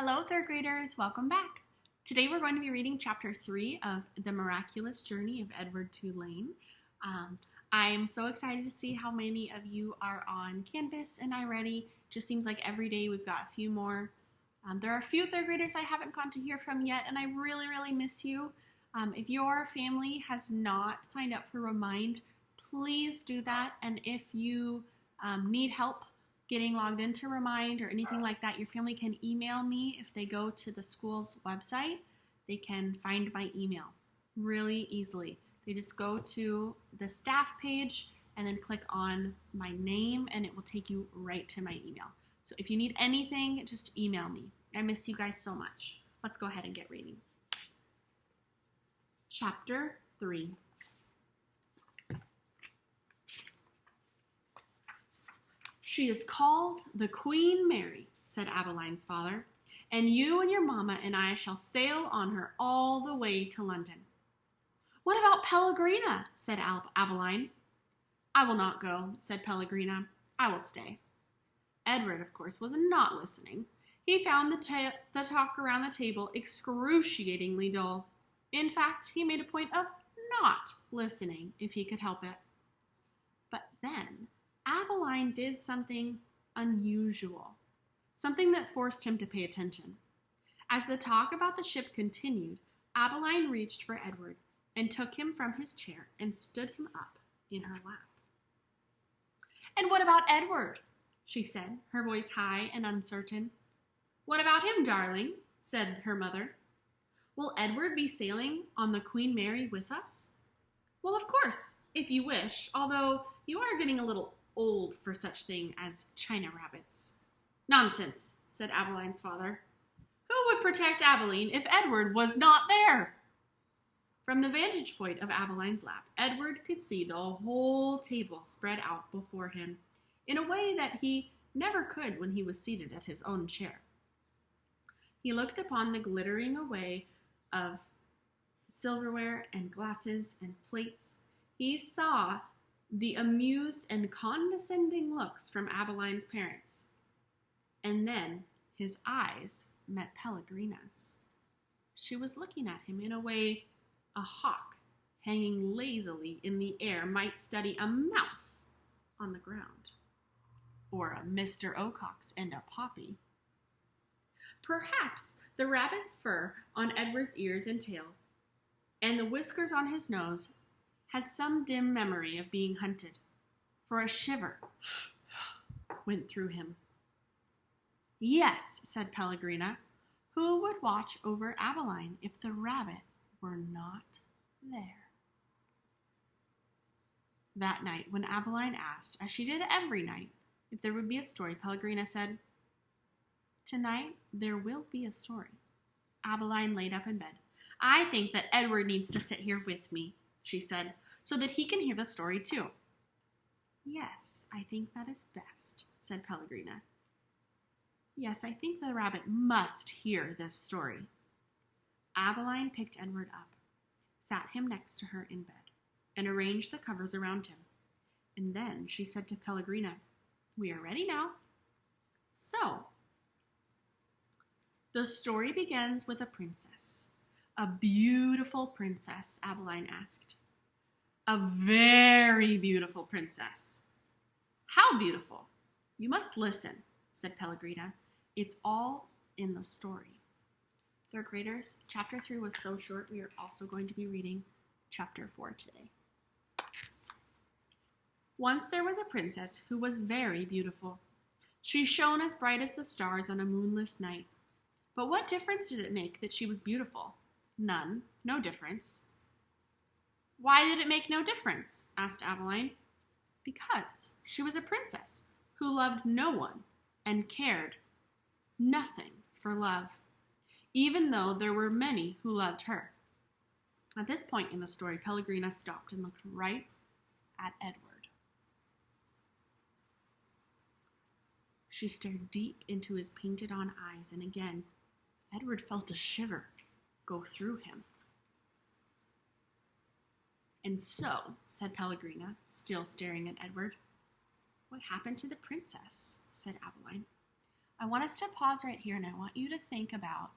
Hello, third graders. Welcome back. Today we're going to be reading Chapter 3 of The Miraculous Journey of Edward Tulane. I'm so excited to see how many of you are on Canvas and iReady. Just seems like every day we've got a few more. There are a few third graders I haven't gotten to hear from yet, and I really miss you. If your family has not signed up for Remind, please do that. And if you need help getting logged into Remind or anything like that, your family can email me. If they go to the school's website, they can find my email really easily. They just go to the staff page and then click on my name and it will take you right to my email. So if you need anything, just email me. I miss you guys so much. Let's go ahead and get reading. Chapter 3. She is called the Queen Mary, said Abeline's father, and you and your mama and I shall sail on her all the way to London. What about Pellegrina? Said Abeline. I will not go, said Pellegrina. I will stay. Edward, of course, was not listening. He found the talk around the table excruciatingly dull. In fact, he made a point of not listening if he could help it. But then Abeline did something unusual, something that forced him to pay attention. As the talk about the ship continued, Abeline reached for Edward and took him from his chair and stood him up in her lap. And what about Edward? She said, her voice high and uncertain. What about him, darling? Said her mother. Will Edward be sailing on the Queen Mary with us? Well, of course, if you wish, although you are getting a little old for such thing as china rabbits. Nonsense, said Abeline's father. Who would protect Abeline if Edward was not there? From the vantage point of Abeline's lap, Edward could see the whole table spread out before him in a way that he never could when he was seated at his own chair. He looked upon the glittering array of silverware and glasses and plates. He saw the amused and condescending looks from Abeline's parents. And then his eyes met Pellegrina's. She was looking at him in a way a hawk hanging lazily in the air might study a mouse on the ground, or a Mr. Ocox and a poppy. Perhaps the rabbit's fur on Edward's ears and tail, and the whiskers on his nose had some dim memory of being hunted, for a shiver went through him. Yes, said Pellegrina, who would watch over Abeline if the rabbit were not there? That night, when Abeline asked, as she did every night, if there would be a story, Pellegrina said, Tonight there will be a story. Abeline laid up in bed. I think that Edward needs to sit here with me, she said, so that he can hear the story too. Yes, I think that is best, said Pellegrina. Yes, I think the rabbit must hear this story. Abeline picked Edward up, sat him next to her in bed, and arranged the covers around him. And then she said to Pellegrina, We are ready now. So, the story begins with a princess. A beautiful princess, Abeline asked. A very beautiful princess. How beautiful? You must listen, said Pellegrina. It's all in the story. Third graders, Chapter 3 was so short, we are also going to be reading Chapter 4 today. Once there was a princess who was very beautiful. She shone as bright as the stars on a moonless night. But what difference did it make that she was beautiful? None. No difference. Why did it make no difference? Asked Abeline. Because she was a princess who loved no one and cared nothing for love, even though there were many who loved her. At this point in the story, Pellegrina stopped and looked right at Edward. She stared deep into his painted-on eyes, and again, Edward felt a shiver go through him. And so, said Pellegrina, still staring at Edward, what happened to the princess? Said Abeline. I want us to pause right here, and I want you to think about,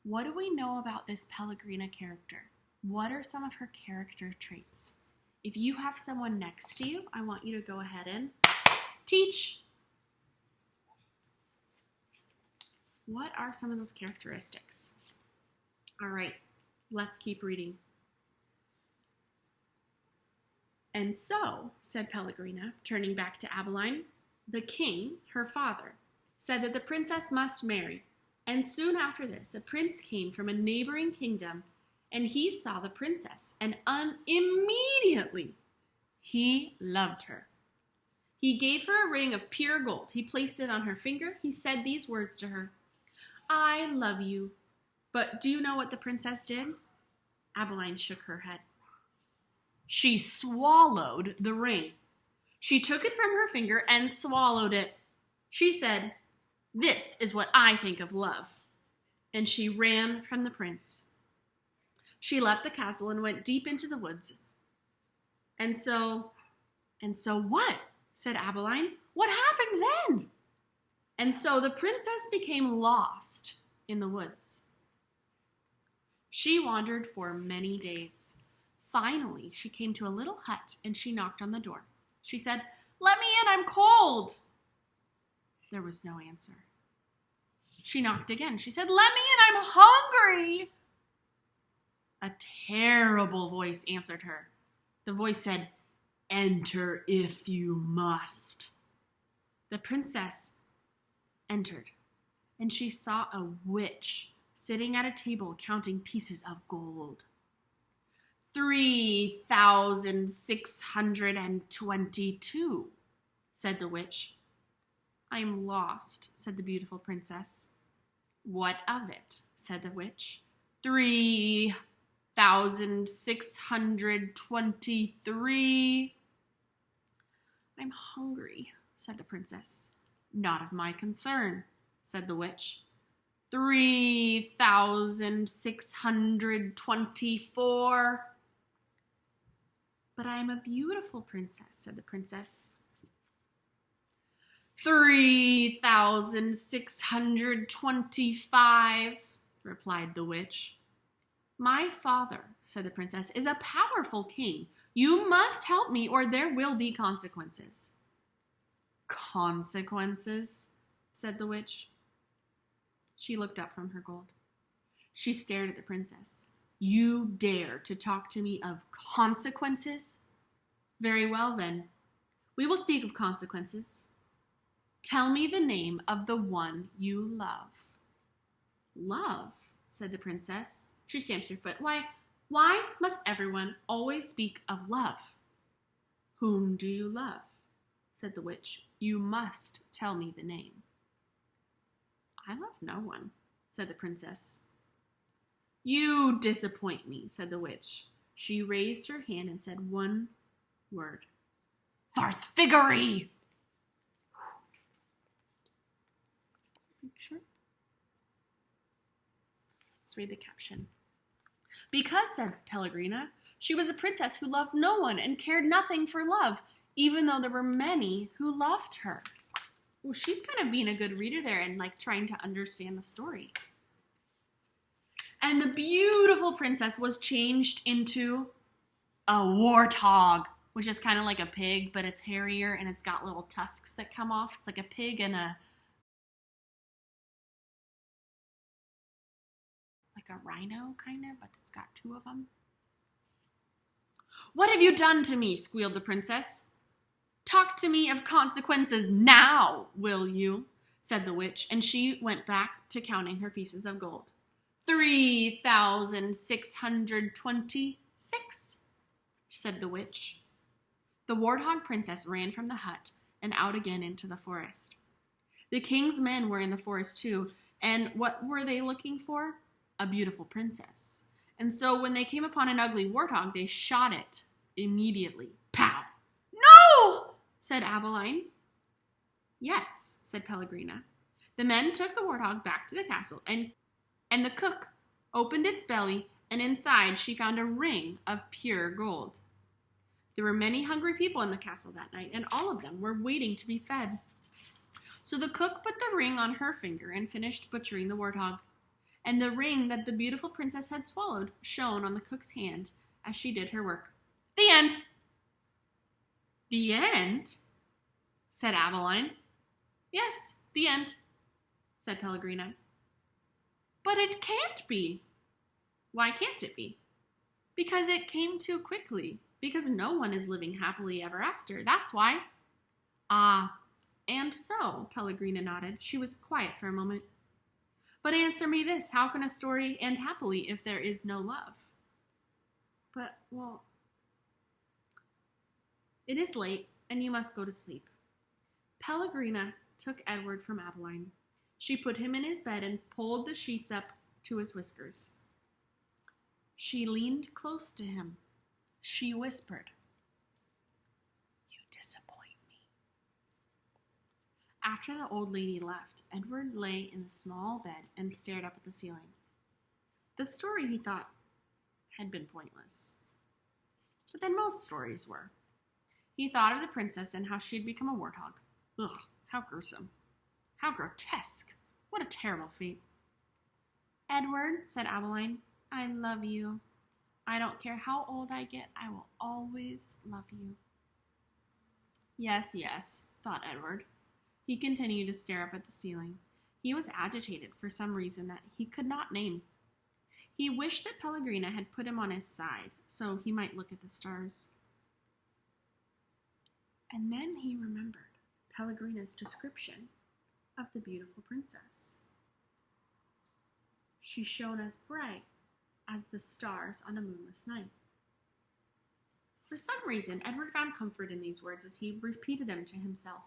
what do we know about this Pellegrina character? What are some of her character traits? If you have someone next to you, I want you to go ahead and teach. What are some of those characteristics? All right, let's keep reading. And so, said Pellegrina, turning back to Abeline, the king, her father, said that the princess must marry. And soon after this, a prince came from a neighboring kingdom, and he saw the princess, and immediately he loved her. He gave her a ring of pure gold. He placed it on her finger. He said these words to her, "I love you." But do you know what the princess did? Abeline shook her head. She swallowed the ring. She took it from her finger and swallowed it. She said, "This is what I think of love." And she ran from the prince. She left the castle and went deep into the woods. And so what? Said Abeline. What happened then? And so the princess became lost in the woods. She wandered for many days. Finally, she came to a little hut and she knocked on the door. She said, "Let me in, I'm cold." There was no answer. She knocked again. She said, "Let me in, I'm hungry." A terrible voice answered her. The voice said, "Enter if you must." The princess entered, and she saw a witch sitting at a table counting pieces of gold. 3,622, said the witch. "I'm lost," said the beautiful princess. "What of it?" said the witch. 3,623. "I'm hungry," said the princess. "Not of my concern," said the witch. 3,624. "But I am a beautiful princess," said the princess. 3,625, replied the witch. "My father," said the princess, "is a powerful king. You must help me or there will be consequences." "Consequences?" said the witch. She looked up from her gold. She stared at the princess. "You dare to talk to me of consequences? Very well, then. We will speak of consequences. Tell me the name of the one you love." "Love?" said the princess. She stamped her foot. Why must everyone always speak of love?" "Whom do you love?" said the witch. "You must tell me the name." "I love no one," said the princess. "You disappoint me," said the witch. She raised her hand and said one word. "Farthfiggery!" Picture. Let's read the caption. "Because," said Pellegrina, "she was a princess who loved no one and cared nothing for love, even though there were many who loved her." Well, she's kind of being a good reader there and like trying to understand the story. "And the beautiful princess was changed into a warthog," which is kind of like a pig, but it's hairier and it's got little tusks that come off. It's like a pig and a rhino, kind of, but it's got two of them. "What have you done to me?" squealed the princess. "Talk to me of consequences now, will you?" said the witch, and she went back to counting her pieces of gold. 3,626, said the witch. The warthog princess ran from the hut and out again into the forest. The king's men were in the forest too, and what were they looking for? A beautiful princess. And so when they came upon an ugly warthog, they shot it immediately. Pow! "No!" said Abeline. "Yes," said Pellegrina. The men took the warthog back to the castle, and the cook opened its belly, and inside she found a ring of pure gold. There were many hungry people in the castle that night, and all of them were waiting to be fed. So the cook put the ring on her finger and finished butchering the warthog. And the ring that the beautiful princess had swallowed shone on the cook's hand as she did her work. The end. The end? Said Abeline. Yes, the end, said Pellegrina. But it can't be. Why can't it be? Because it came too quickly. Because no one is living happily ever after. That's why. Ah, and so, Pellegrina nodded. She was quiet for a moment. But answer me this, how can a story end happily if there is no love? But, well, it is late, and you must go to sleep. Pellegrina took Edward from Abeline. She put him in his bed and pulled the sheets up to his whiskers. She leaned close to him. She whispered, "You disappoint me." After the old lady left, Edward lay in the small bed and stared up at the ceiling. The story, he thought, had been pointless. But then most stories were. He thought of the princess and how she had become a warthog. Ugh, how gruesome. How grotesque. What a terrible fate. "Edward," said Abeline, "I love you. I don't care how old I get, I will always love you." Yes, yes, thought Edward. He continued to stare up at the ceiling. He was agitated for some reason that he could not name. He wished that Pellegrina had put him on his side so he might look at the stars. And then he remembered Pellegrina's description of the beautiful princess. She shone as bright as the stars on a moonless night. For some reason, Edward found comfort in these words as he repeated them to himself.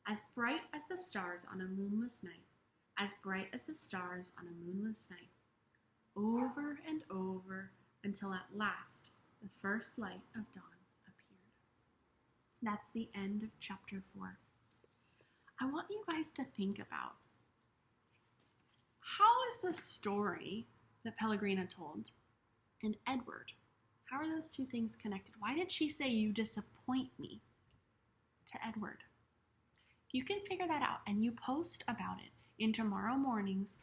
As bright as the stars on a moonless night, as bright as the stars on a moonless night, over and over until at last the first light of dawn appeared. That's the end of chapter 4. I want you guys to think about, how is the story that Pellegrina told and Edward, how are those two things connected? Why did she say, "You disappoint me," to Edward? If you can figure that out and you post about it in tomorrow morning's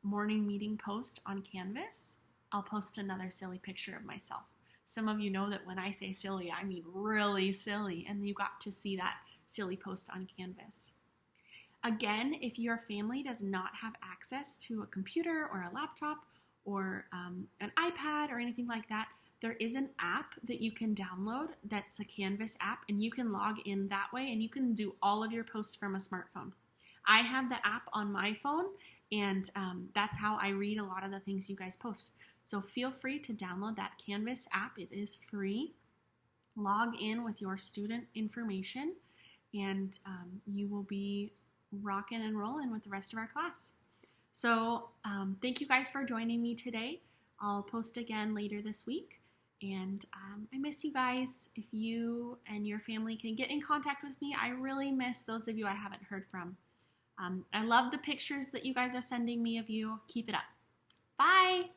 morning meeting post on Canvas, I'll post another silly picture of myself. Some of you know that when I say silly, I mean really silly, and you got to see that silly post on Canvas. Again, if your family does not have access to a computer or a laptop or an iPad or anything like that, there is an app that you can download that's a Canvas app, and you can log in that way, and you can do all of your posts from a smartphone. I have the app on my phone, and that's how I read a lot of the things you guys post. So feel free to download that Canvas app. It is free. Log in with your student information, and you will be rocking and rolling with the rest of our class. So thank you guys for joining me today. I'll post again later this week, and I miss you guys. If you and your family can get in contact with me, I really miss those of you I haven't heard from. I love the pictures that you guys are sending me of you. Keep it up. Bye.